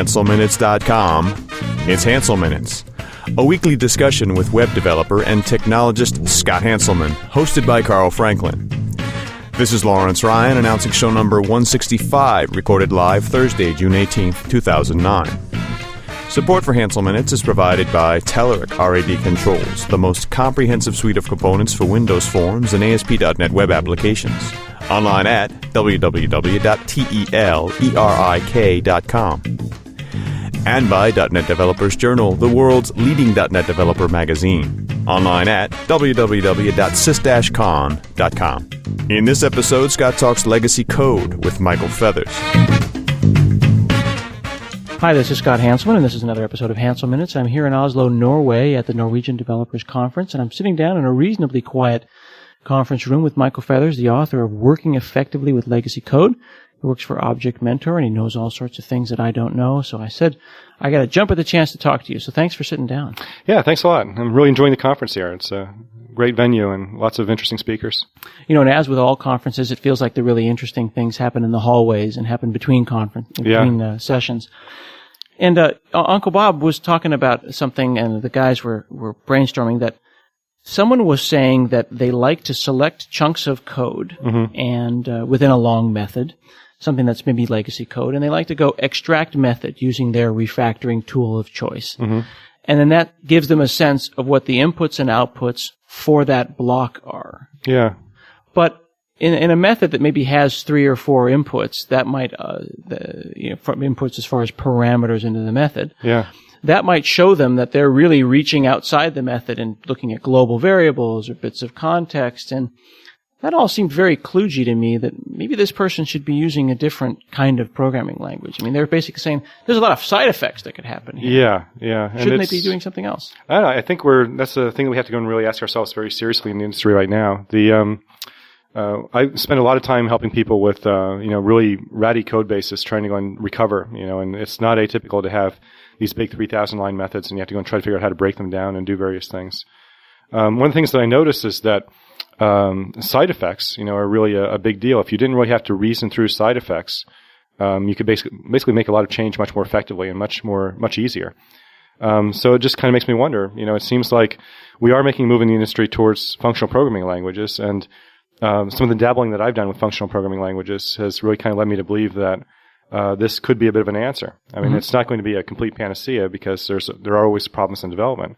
HanselMinutes.com, it's Hansel Minutes, a weekly discussion with web developer and technologist Scott Hanselman, hosted by Carl Franklin. This is Lawrence Ryan announcing show number 165, recorded live Thursday, June 18th, 2009. Support for Hansel Minutes is provided by Telerik RAD Controls, the most comprehensive suite of components for Windows Forms and ASP.NET web applications. Online at www.telerik.com. And by .NET Developers Journal, the world's leading .NET developer magazine. Online at www.sys-con.com. In this episode, Scott talks legacy code with Michael Feathers. Hi, this is Scott Hanselman, and this is another episode of Hansel Minutes. I'm here in Oslo, Norway, at the Norwegian Developers Conference, and I'm sitting down in a reasonably quiet conference room with Michael Feathers, the author of Working Effectively with Legacy Code. He works for Object Mentor, and he knows all sorts of things that I don't know. So I said, I got to jump at the chance to talk to you. So thanks for sitting down. Yeah, thanks a lot. I'm really enjoying the conference here. It's a great venue and lots of interesting speakers. You know, and as with all conferences, it feels like the really interesting things happen in the hallways and happen between sessions. And Uncle Bob was talking about something, and the guys were brainstorming that someone was saying that they like to select chunks of code and within a long method, something that's maybe legacy code, and they like to go extract method using their refactoring tool of choice. And then that gives them a sense of what the inputs and outputs for that block are. Yeah. But in a method that maybe has 3 or 4 inputs, that might, from inputs as far as parameters into the method. Yeah. That might show them that they're really reaching outside the method and looking at global variables or bits of context. And that all seemed very kludgy to me, that maybe this person should be using a different kind of programming language. I mean, they're basically saying there's a lot of side effects that could happen here. Yeah. Shouldn't they be doing something else? I don't know. I think that's the thing that we have to go and really ask ourselves very seriously in the industry right now. I spend a lot of time helping people with, really ratty code bases, trying to go and recover, and it's not atypical to have these big 3,000-line methods, and you have to go and try to figure out how to break them down and do various things. One of the things that I noticed is that side effects, are really a big deal. If you didn't really have to reason through side effects, you could basically make a lot of change much more effectively and much easier. So it just kind of makes me wonder, it seems like we are making a move in the industry towards functional programming languages, and some of the dabbling that I've done with functional programming languages has really kind of led me to believe that this could be a bit of an answer. I mean, it's not going to be a complete panacea because there are always problems in development.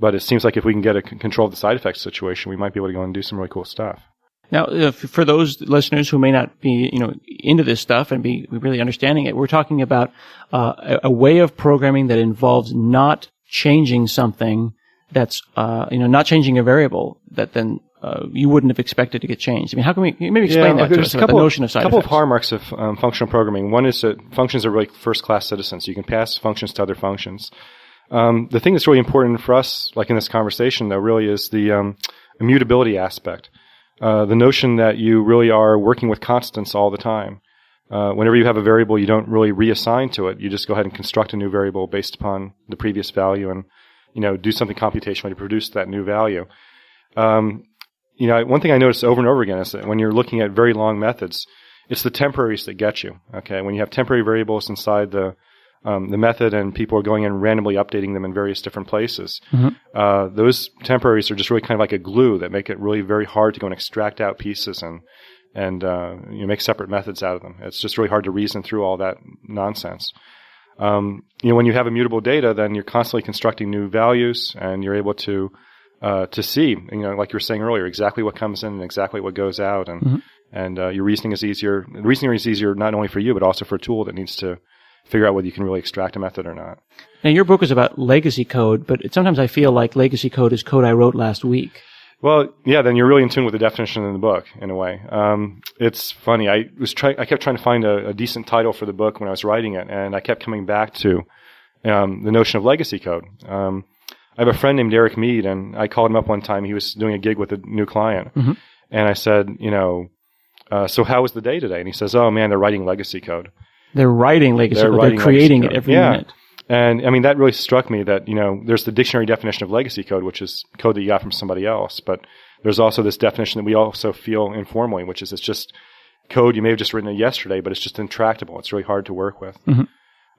But it seems like if we can get a control of the side effects situation, we might be able to go and do some really cool stuff. Now, for those listeners who may not be, into this stuff and be really understanding it, we're talking about a way of programming that involves not changing something that's, not changing a variable that then you wouldn't have expected to get changed. I mean, how can we maybe explain that to us, the notion of side effects? A couple of hallmarks of functional programming. One is that functions are really first-class citizens. You can pass functions to other functions. The thing that's really important for us, like in this conversation, though, really is the immutability aspect. The notion that you really are working with constants all the time. Whenever you have a variable, you don't really reassign to it. You just go ahead and construct a new variable based upon the previous value and, do something computationally to produce that new value. One thing I notice over and over again is that when you're looking at very long methods, it's the temporaries that get you. Okay, when you have temporary variables inside the method and people are going and randomly updating them in various different places, those temporaries are just really kind of like a glue that make it really very hard to go and extract out pieces and make separate methods out of them. It's just really hard to reason through all that nonsense. When you have immutable data, then you're constantly constructing new values, and you're able to see, like you were saying earlier, exactly what comes in and exactly what goes out, and your reasoning is easier. The reasoning is easier not only for you, but also for a tool that needs to figure out whether you can really extract a method or not. Now, your book is about legacy code, but sometimes I feel like legacy code is code I wrote last week. Well, yeah, then you're really in tune with the definition in the book, in a way. It's funny. I kept trying to find a decent title for the book when I was writing it, and I kept coming back to the notion of legacy code. I have a friend named Eric Mead, and I called him up one time. He was doing a gig with a new client, and I said, so how was the day today? And he says, oh man, they're writing legacy code. They're writing legacy code. They're creating it every minute. And I mean, that really struck me that, there's the dictionary definition of legacy code, which is code that you got from somebody else. But there's also this definition that we also feel informally, which is it's just code you may have just written it yesterday, but it's just intractable. It's really hard to work with.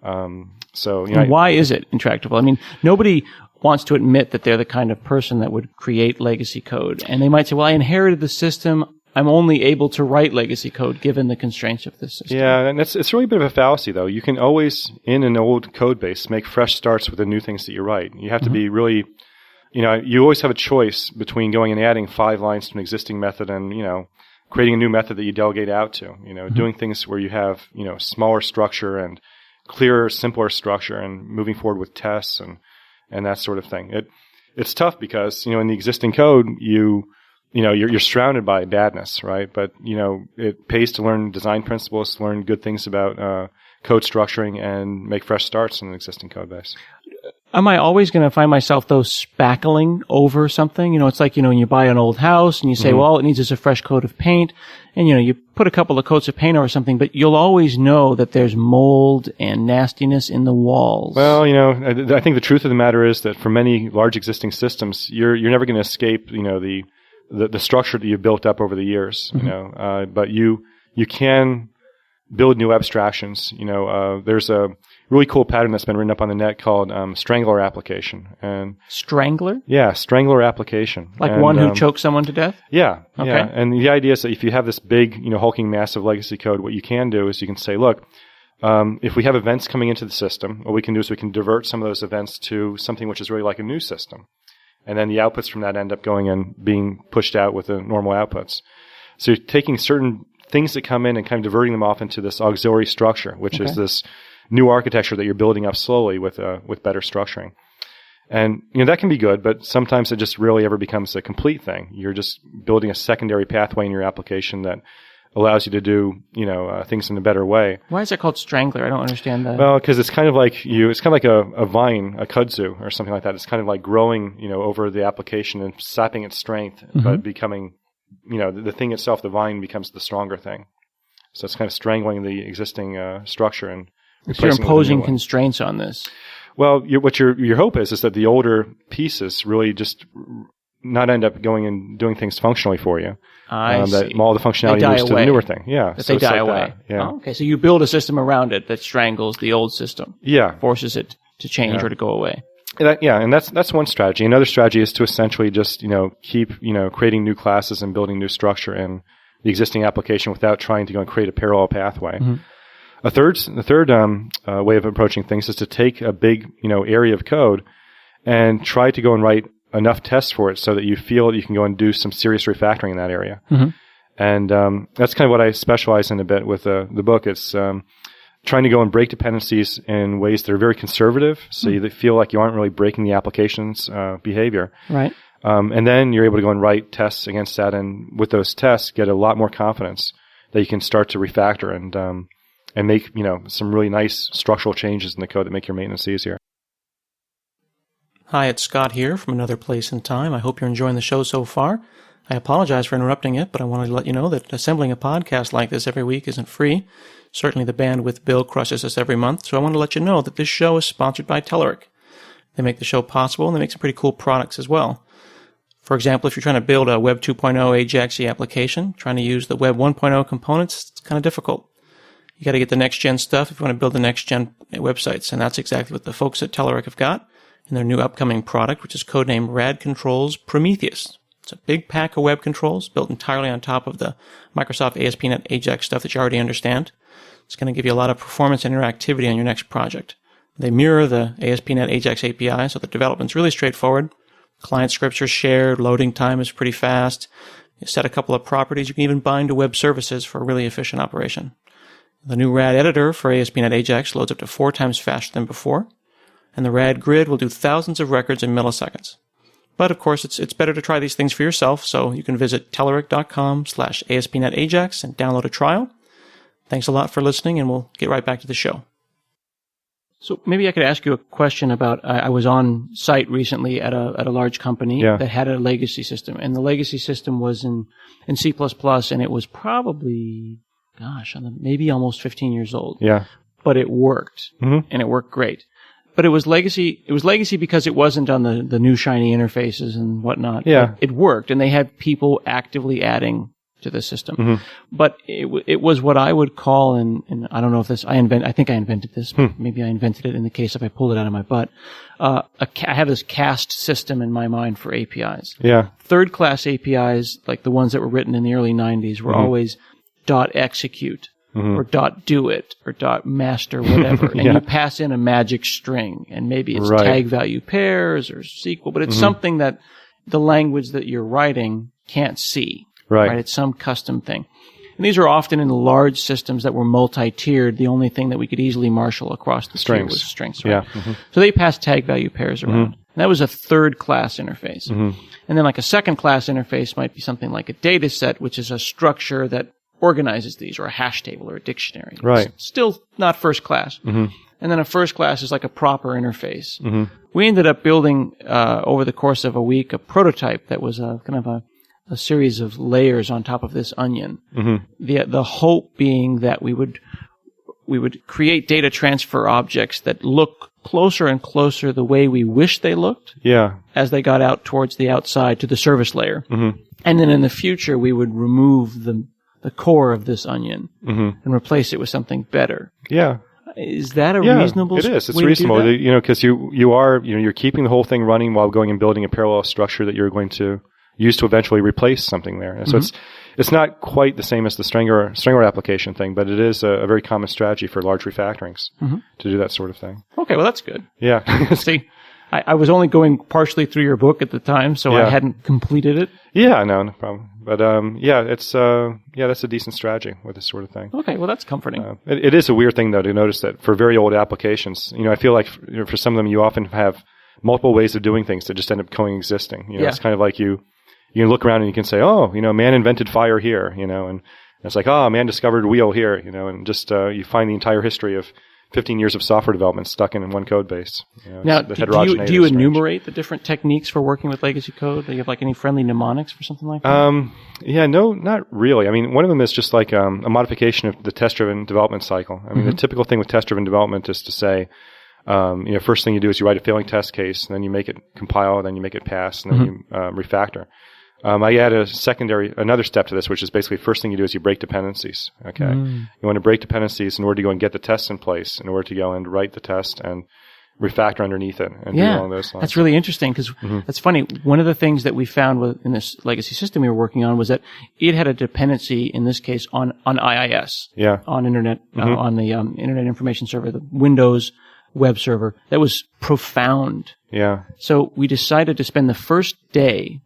So, why is it intractable? I mean, nobody wants to admit that they're the kind of person that would create legacy code. And they might say, well, I inherited the system. I'm only able to write legacy code given the constraints of this system. Yeah, and it's really a bit of a fallacy, though. You can always, in an old code base, make fresh starts with the new things that you write. You have to be really, you always have a choice between going and adding 5 lines to an existing method and, creating a new method that you delegate out to, doing things where you have, smaller structure and clearer, simpler structure and moving forward with tests and that sort of thing. It's tough because, in the existing code, you're surrounded by badness, right? But, it pays to learn design principles, to learn good things about code structuring and make fresh starts in an existing code base. Am I always going to find myself, though, spackling over something? It's like, when you buy an old house and you say, well, it needs just a fresh coat of paint. And, you put a couple of coats of paint over something, but you'll always know that there's mold and nastiness in the walls. Well, I think the truth of the matter is that for many large existing systems, you're never going to escape, the structure that you've built up over the years, but you can build new abstractions. There's a really cool pattern that's been written up on the net called strangler application. And Strangler? Yeah, strangler application. Like one who chokes someone to death? Yeah. Okay. Yeah. And the idea is that if you have this big, hulking massive legacy code, what you can do is you can say, look, if we have events coming into the system, what we can do is we can divert some of those events to something which is really like a new system. And then the outputs from that end up going and being pushed out with the normal outputs. So you're taking certain things that come in and kind of diverting them off into this auxiliary structure, which is this new architecture that you're building up slowly with better structuring. And, that can be good, but sometimes it just really ever becomes a complete thing. You're just building a secondary pathway in your application that allows you to do, things in a better way. Why is it called strangler? I don't understand that. Well, because it's kind of like a vine, a kudzu or something like that. It's kind of like growing, over the application and sapping its strength, but becoming, the thing itself, the vine becomes the stronger thing. So it's kind of strangling the existing structure and so you're imposing constraints on this. Well, what your hope is that the older pieces really just not end up going and doing things functionally for you. I see. That all the functionality moves to the newer thing. Yeah. That they die away. Yeah. Oh, okay. So you build a system around it that strangles the old system. Yeah. Forces it to change or to go away. And that's one strategy. Another strategy is to essentially just, keep, creating new classes and building new structure in the existing application without trying to go and create a parallel pathway. Mm-hmm. The third way of approaching things is to take a big, area of code and try to go and write enough tests for it so that you feel that you can go and do some serious refactoring in that area. Mm-hmm. And that's kind of what I specialize in a bit with the book. It's trying to go and break dependencies in ways that are very conservative, so you feel like you aren't really breaking the application's behavior. Right. And then you're able to go and write tests against that, and with those tests, get a lot more confidence that you can start to refactor and make some really nice structural changes in the code that make your maintenance easier. Hi, it's Scott here from Another Place in Time. I hope you're enjoying the show so far. I apologize for interrupting it, but I wanted to let you know that assembling a podcast like this every week isn't free. Certainly the bandwidth bill crushes us every month, so I want to let you know that this show is sponsored by Telerik. They make the show possible, and they make some pretty cool products as well. For example, if you're trying to build a Web 2.0 Ajax-y application, trying to use the Web 1.0 components, it's kind of difficult. You got to get the next-gen stuff if you want to build the next-gen websites, and that's exactly what the folks at Telerik have got in their new upcoming product, which is codenamed Rad Controls Prometheus. It's a big pack of web controls built entirely on top of the Microsoft ASP.NET Ajax stuff that you already understand. It's going to give you a lot of performance and interactivity on your next project. They mirror the ASP.NET Ajax API, so the development's really straightforward. Client scripts are shared, loading time is pretty fast. You set a couple of properties, you can even bind to web services for a really efficient operation. The new RAD editor for ASP.NET Ajax loads up to 4 times faster than before, and the RAD grid will do thousands of records in milliseconds. But of course, it's better to try these things for yourself, so you can visit telerik.com/ASP.NET Ajax and download a trial. Thanks a lot for listening, and we'll get right back to the show. So maybe I could ask you a question about, I was on site recently at a large company that had a legacy system, and the legacy system was in C++, and it was probably, maybe almost 15 years old. Yeah. But it worked, and it worked great. But it was legacy. It was legacy because it wasn't on the new shiny interfaces and whatnot. Yeah. It worked, and they had people actively adding to the system. But it was what I would call, and I don't know if this, I think I invented this, maybe I invented it in the case if I pulled it out of my butt. I have this caste system in my mind for APIs. Yeah. Third class APIs, like the ones that were written in the early 90s, were always .execute. Or .do it, or .master, whatever. And you pass in a magic string, and maybe it's tag value pairs or SQL, but it's something that the language that you're writing can't see. Right. It's some custom thing. And these are often in large systems that were multi-tiered. The only thing that we could easily marshal across the tier was strings. Right? Yeah. So they passed tag value pairs around. And that was a third class interface. And then like a second class interface might be something like a data set, which is a structure that organizes these, or a hash table or a dictionary. Right. It's still not first class. And then a first class is like a proper interface. We ended up building, over the course of a week, a prototype that was a kind of a series of layers on top of this onion. The hope being that we would create data transfer objects that look closer and closer the way we wish they looked. As they got out towards the outside to the service layer. And then in the future, we would remove the core of this onion and replace it with something better. Is that a reasonable? It is. It's reasonable, because you're keeping the whole thing running while going and building a parallel structure that you're going to use to eventually replace something there. And so it's not quite the same as the stringer application thing, but it is a very common strategy for large refactorings to do that sort of thing. Okay, well that's good. Yeah. See, I was only going partially through your book at the time, so I hadn't completed it. Yeah, no problem. But that's a decent strategy with this sort of thing. Okay, well that's comforting. It is a weird thing though to notice that for very old applications, I feel like for some of them you often have multiple ways of doing things that just end up coexisting. It's kind of like you look around and you can say, oh, man invented fire here, and it's like, oh, man discovered wheel here, and just you find the entire history of 15 years of software development stuck in one code base. Now, do you enumerate the different techniques for working with legacy code? Do you have like any friendly mnemonics for something like that? No, not really. I mean, one of them is just like a modification of the test-driven development cycle. I mean, the typical thing with test-driven development is to say, first thing you do is you write a failing test case, and then you make it compile, then you make it pass, and then you refactor. I add another step to this, which is basically first thing you do is you break dependencies. Okay. You want to break dependencies in order to go and get the test in place, in order to go and write the test and refactor underneath it and do along those lines. That's really interesting because that's funny. One of the things that we found in this legacy system we were working on was that it had a dependency, in this case, on IIS. On internet, on the Internet Information Server, the Windows web server, that was profound. So we decided to spend the first day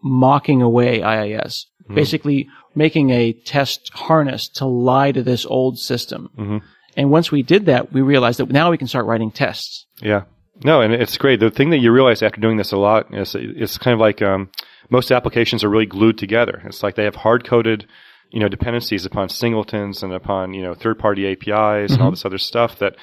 mocking away IIS, basically making a test harness to lie to this old system. And once we did that, we realized that now we can start writing tests. No, and it's great. The thing that you realize after doing this a lot is it's kind of like most applications are really glued together. It's like they have hard-coded dependencies upon singletons and upon third-party APIs and all this other stuff that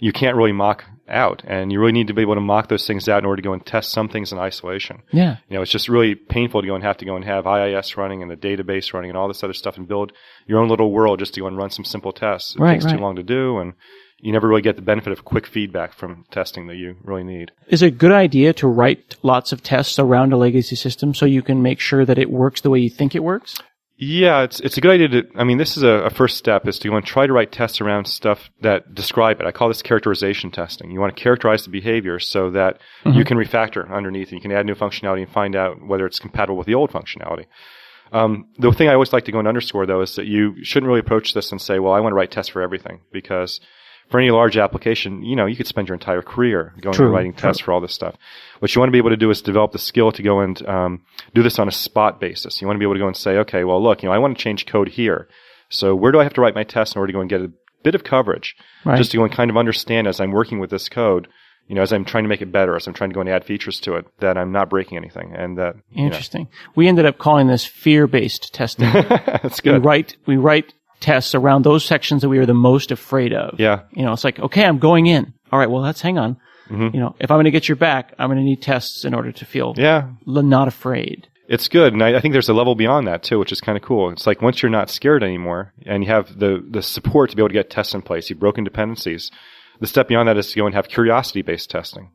you can't really mock out, and you really need to be able to mock those things out in order to go and test some things in isolation. It's just really painful to go and have IIS running and the database running and all this other stuff and build your own little world just to go and run some simple tests. It takes too long to do, and you never really get the benefit of quick feedback from testing that you really need. Is it a good idea to write lots of tests around a legacy system so you can make sure that it works the way you think it works? Yeah, it's a good idea this is a first step, is to go and try to write tests around stuff that describe it. I call this characterization testing. You want to characterize the behavior so that you can refactor underneath, and you can add new functionality and find out whether it's compatible with the old functionality. The thing I always like to go and underscore, though, is that you shouldn't really approach this and say, well, I want to write tests for everything, because for any large application, you could spend your entire career going and writing tests for all this stuff. What you want to be able to do is develop the skill to go and do this on a spot basis. You want to be able to go and say, okay, well, look, I want to change code here. So where do I have to write my test in order to go and get a bit of coverage, just to go and kind of understand as I'm working with this code, as I'm trying to make it better, as I'm trying to go and add features to it, that I'm not breaking anything. And that interesting. We ended up calling this fear-based testing. That's good. We write tests around those sections that we are the most afraid of. It's like, okay, I'm going in. All right, well, hang on. If I'm going to get your back, I'm going to need tests in order to feel not afraid. It's good. And I think there's a level beyond that too, which is kind of cool. It's like once you're not scared anymore and you have the support to be able to get tests in place, you've broken dependencies. The step beyond that is to go and have curiosity-based testing.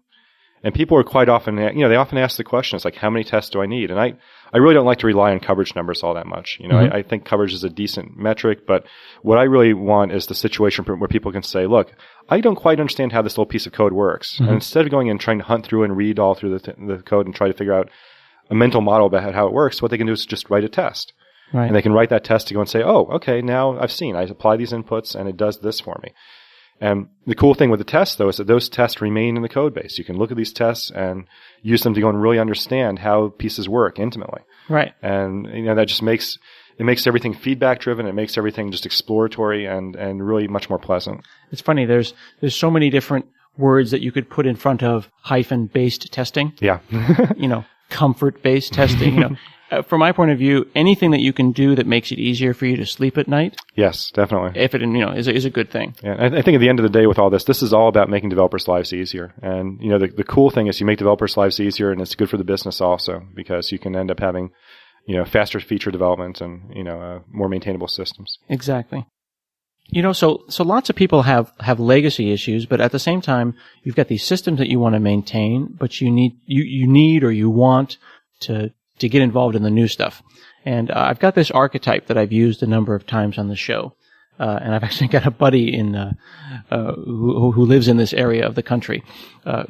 And people are quite often, they often ask the question, it's like, how many tests do I need? And I really don't like to rely on coverage numbers all that much. I think coverage is a decent metric, but what I really want is the situation where people can say, look, I don't quite understand how this little piece of code works. And instead of going and trying to hunt through and read all through the code and try to figure out a mental model about how it works, what they can do is just write a test. Right. And they can write that test to go and say, oh, okay, now I've seen. I apply these inputs, and it does this for me. And the cool thing with the tests, though, is that those tests remain in the code base. You can look at these tests and use them to go and really understand how pieces work intimately. Right. And that just makes everything feedback driven. It makes everything just exploratory and really much more pleasant. It's funny. There's so many different words that you could put in front of hyphen-based testing. Yeah. Comfort-based testing. From my point of view, anything that you can do that makes it easier for you to sleep at night. Yes, definitely. If it, is a good thing. Yeah, I think at the end of the day with all this is all about making developers' lives easier. And, the cool thing is you make developers' lives easier, and it's good for the business also, because you can end up having, faster feature development and, more maintainable systems. Exactly. So lots of people have legacy issues, but at the same time, you've got these systems that you want to maintain, but you need or you want to get involved in the new stuff. And I've got this archetype that I've used a number of times on the show. And I've actually got a buddy who lives in this area of the country,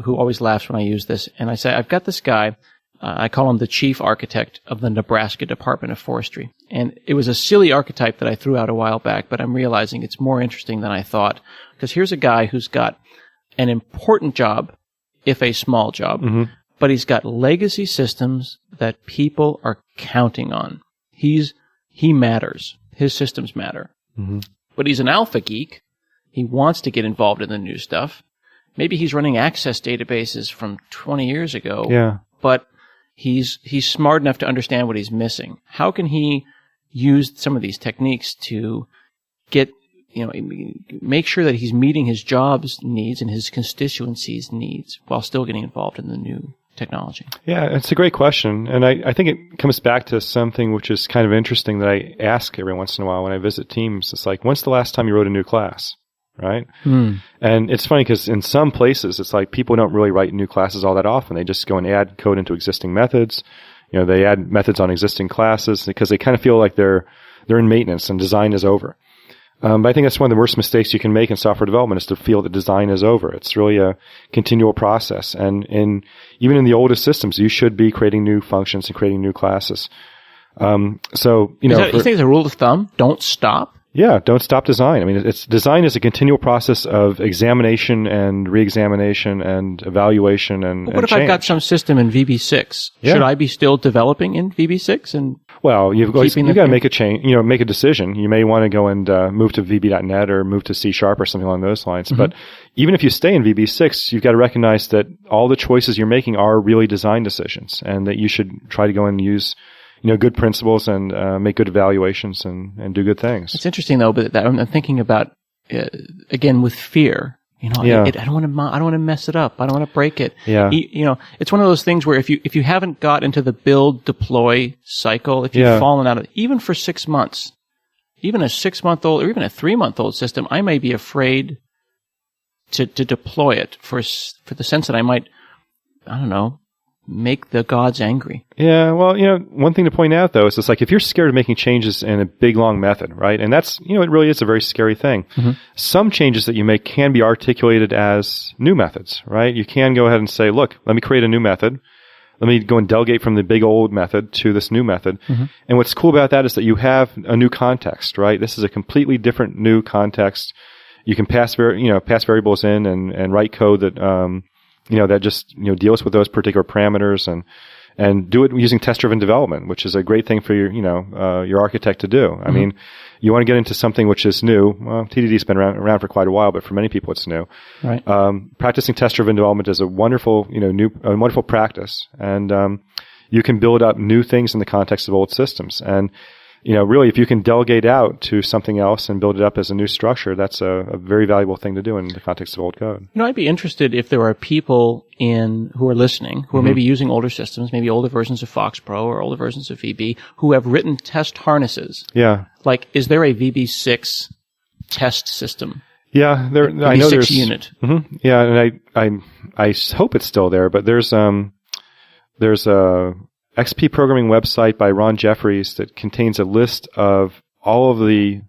who always laughs when I use this. And I say, I've got this guy, I call him the chief architect of the Nebraska Department of Forestry. And it was a silly archetype that I threw out a while back, but I'm realizing it's more interesting than I thought. Because here's a guy who's got an important job, if a small job, but he's got legacy systems that people are counting on. He matters. His systems matter. But he's an alpha geek. He wants to get involved in the new stuff. Maybe he's running access databases from 20 years ago. Yeah. But he's smart enough to understand what he's missing. How can he use some of these techniques to get, make sure that he's meeting his job's needs and his constituency's needs while still getting involved in the new technology? Yeah, it's a great question. And I think it comes back to something which is kind of interesting that I ask every once in a while when I visit teams. It's like, when's the last time you wrote a new class? Right? And it's funny because in some places, it's like people don't really write new classes all that often. They just go and add code into existing methods. They add methods on existing classes because they kind of feel like they're in maintenance and design is over. But I think that's one of the worst mistakes you can make in software development is to feel that design is over. It's really a continual process. And even in the oldest systems, you should be creating new functions and creating new classes. You think it's a rule of thumb? Don't stop? Yeah, don't stop design. I mean, design is a continual process of examination and re-examination and evaluation and what if change. I've got some system in VB6? Yeah. Should I be still developing in VB6? Well, you've got to make a change, make a decision. You may want to go and move to VB.NET or move to C# or something along those lines. But even if you stay in VB6, you've got to recognize that all the choices you're making are really design decisions, and that you should try to go and use good principles and make good evaluations and do good things. It's interesting though, but I'm thinking about again with fear. I don't want to mess it up. I don't want to break it. Yeah. It's one of those things where if you haven't got into the build deploy cycle, if you've fallen out of it, even for 6 months, even a 6-month-old or even a 3-month-old system, I may be afraid to deploy it for the sense that I might, make the gods angry. Yeah, well, one thing to point out though is it's like if you're scared of making changes in a big long method, right? And that's, it really is a very scary thing. Some changes that you make can be articulated as new methods, right? You can go ahead and say, look, let me create a new method. Let me go and delegate from the big old method to this new method. And what's cool about that is that you have a new context, right? This is a completely different new context. You can pass variables in and write code that, that just, deals with those particular parameters and do it using test-driven development, which is a great thing for your architect to do. I mean, you want to get into something which is new. Well, TDD's been around for quite a while, but for many people it's new. Right. Practicing test-driven development is a wonderful, wonderful practice. And, you can build up new things in the context of old systems. And, really, if you can delegate out to something else and build it up as a new structure, that's a very valuable thing to do in the context of old code. I'd be interested if there are people who are listening, who are maybe using older systems, maybe older versions of FoxPro or older versions of VB, who have written test harnesses. Yeah. Like, is there a VB6 test system? Yeah, I know there's unit. Mm-hmm, yeah, and I hope it's still there, but there's a XP programming website by Ron Jeffries that contains a list of all of the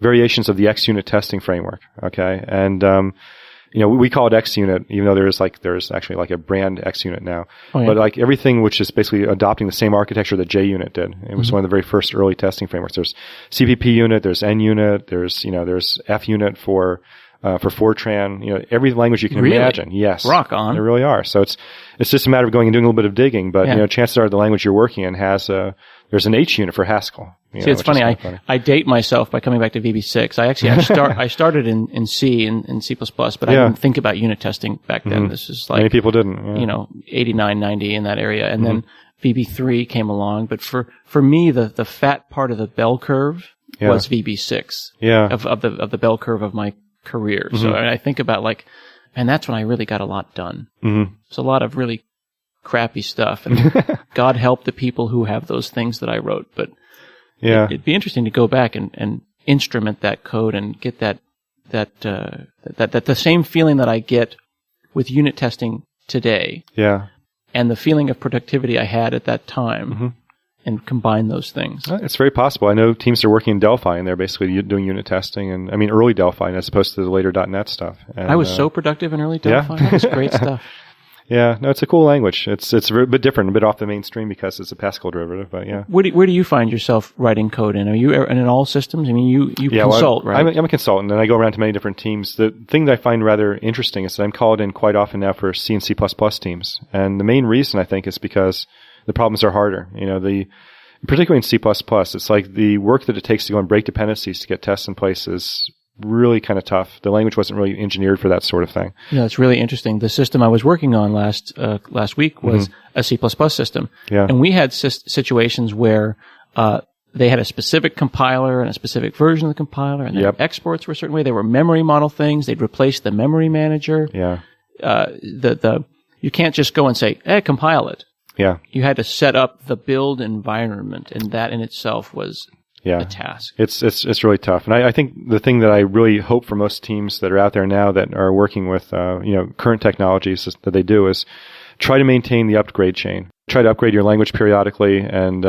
variations of the X unit testing framework. Okay, and we call it X unit, even though there's actually like a brand X unit now. Oh, yeah. But like everything which is basically adopting the same architecture that J unit did. It was one of the very first early testing frameworks. There's CPP unit, there's N unit, there's F unit for Fortran, every language you can imagine. Yes. Rock on. They really are. So it's just a matter of going and doing a little bit of digging, but chances are the language you're working in there's an H unit for Haskell. See, it's funny. I date myself by coming back to VB6. I started in C and C++, but I didn't think about unit testing back then. This is like many people didn't. 89, 90 in that area, and then VB3 came along. But for me, the fat part of the bell curve was VB6. Yeah. Of the bell curve of my career. So I think about and that's when I really got a lot done. It's a lot of really crappy stuff, and God help the people who have those things that I wrote. But it'd be interesting to go back and instrument that code and get that the same feeling that I get with unit testing today. Yeah. And the feeling of productivity I had at that time. And combine those things. It's very possible. I know teams are working in Delphi, and they're basically doing unit testing, and early Delphi as opposed to the later .NET stuff. And, I was so productive in early Delphi. That was great stuff. Yeah, no, it's a cool language. It's a bit different, a bit off the mainstream because it's a Pascal derivative, but yeah. Where do you find yourself writing code in? Are you in all systems? I mean, you consult, right? I'm a consultant, and I go around to many different teams. The thing that I find rather interesting is that I'm called in quite often now for C and C++ teams, and the main reason I think is because the problems are harder. Particularly in C++, it's like the work that it takes to go and break dependencies to get tests in place is really kind of tough. The language wasn't really engineered for that sort of thing. Yeah, it's really interesting. The system I was working on last week was a C++ system. Yeah. And we had situations where they had a specific compiler and a specific version of the compiler, and their exports were a certain way. They were memory model things. They'd replace the memory manager. Yeah. You can't just go and say, hey, compile it. Yeah. You had to set up the build environment, and that in itself was a task. It's really tough. And I think the thing that I really hope for most teams that are out there now that are working with current technologies that they do is try to maintain the upgrade chain. Try to upgrade your language periodically, and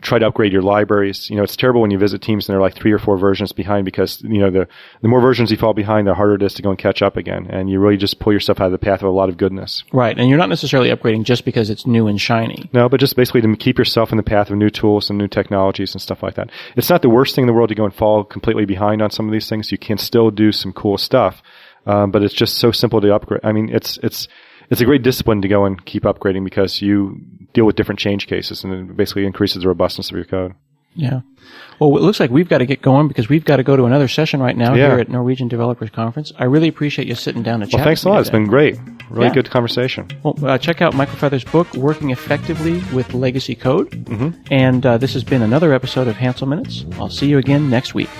try to upgrade your libraries. It's terrible when you visit teams and they're like 3 or 4 versions behind because, the more versions you fall behind, the harder it is to go and catch up again. And you really just pull yourself out of the path of a lot of goodness. Right. And you're not necessarily upgrading just because it's new and shiny. No, but just basically to keep yourself in the path of new tools and new technologies and stuff like that. It's not the worst thing in the world to go and fall completely behind on some of these things. You can still do some cool stuff. But it's just so simple to upgrade. I mean, it's a great discipline to go and keep upgrading because you deal with different change cases, and it basically increases the robustness of your code. Yeah. Well, it looks like we've got to get going because we've got to go to another session right now here at Norwegian Developers Conference. I really appreciate you sitting down to chat. Well, thanks a lot. It's been great. Really good conversation. Well, check out Michael Feather's book, Working Effectively with Legacy Code. And this has been another episode of Hansel Minutes. I'll see you again next week.